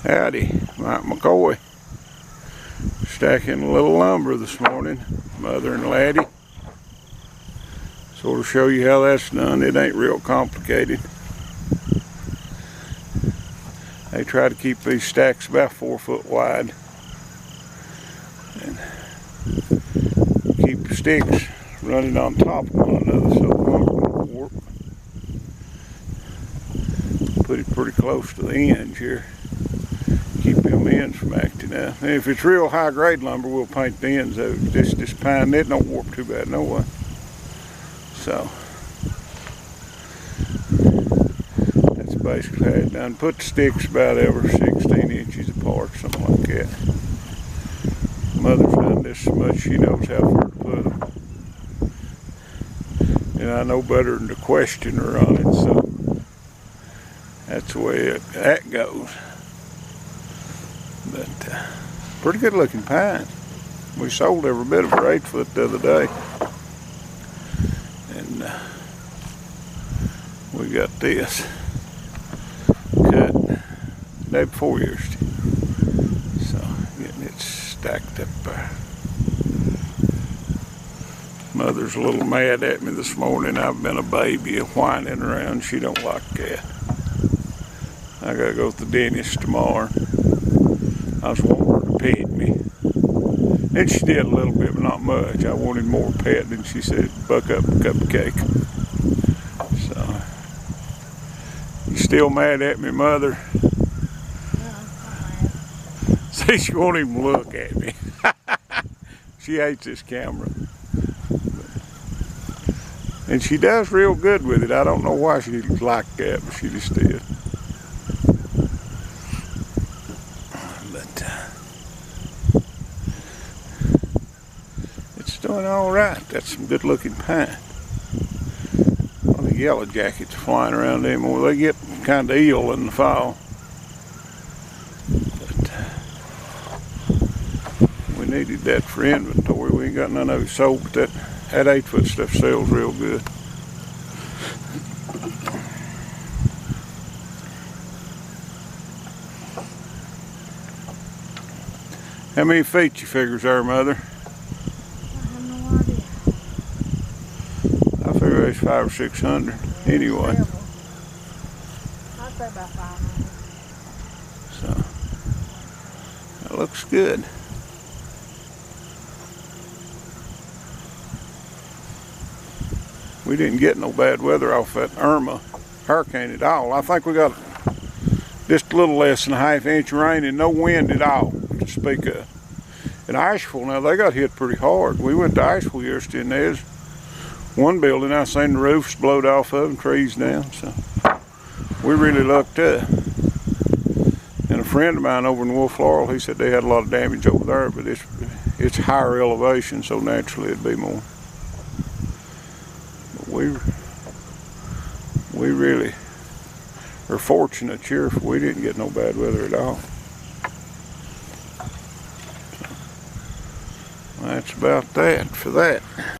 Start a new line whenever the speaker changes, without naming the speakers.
Howdy, Mike McCoy. Stacking a little lumber this morning, Mother and Laddie. Sort of show you how that's done. It ain't real complicated. They try to keep these stacks about 4 foot wide and keep the sticks running on top of one another so the lumber won't warp. Put it pretty close to the ends here. Keep them ends from acting out. And if it's real high grade lumber, we'll paint the ends of it. This pine, it don't warp too bad no way. So that's basically how it's done. Put the sticks about every 16 inches apart, something like that. Mother's done this so much she knows how far to put them. And I know better than to question her on it, so that's the way that goes. But pretty good looking pine. We sold every bit of her 8 foot the other day. And we got this cut the day before yesterday. So getting it stacked up there. Mother's a little mad at me this morning. I've been a baby whining around. She don't like that. I gotta go to the dentist tomorrow. I was wanting her to pet me. And she did a little bit, but not much. I wanted more pet, and she said, buck up a cupcake. So, you still mad at me, Mother? See, she won't even look at me. She hates this camera. And she does real good with it. I don't know why she liked that, but she just did. But it's doing all right. That's some good looking pine. Well, the yellow jackets flying around anymore. They get kind of ill in the fall. But we needed that for inventory. We ain't got none of it sold, but that 8 foot stuff sells real good. How many feet you figures there, Mother?
I have no idea.
I figure it's 500 or 600 anyway.
I'd say about 500.
So that looks good. We didn't get no bad weather off that Irma hurricane at all. I think we got just a little less than a ½ inch rain and no wind at all to speak of. In Asheville now, they got hit pretty hard. We went to Asheville yesterday and there's one building I seen the roofs blowed off of and trees down. So we really lucked up. And a friend of mine over in Wolf Laurel, he said they had a lot of damage over there, but it's higher elevation, so naturally it'd be more. We really are fortunate here. We didn't get no bad weather at all. So, that's about that for that.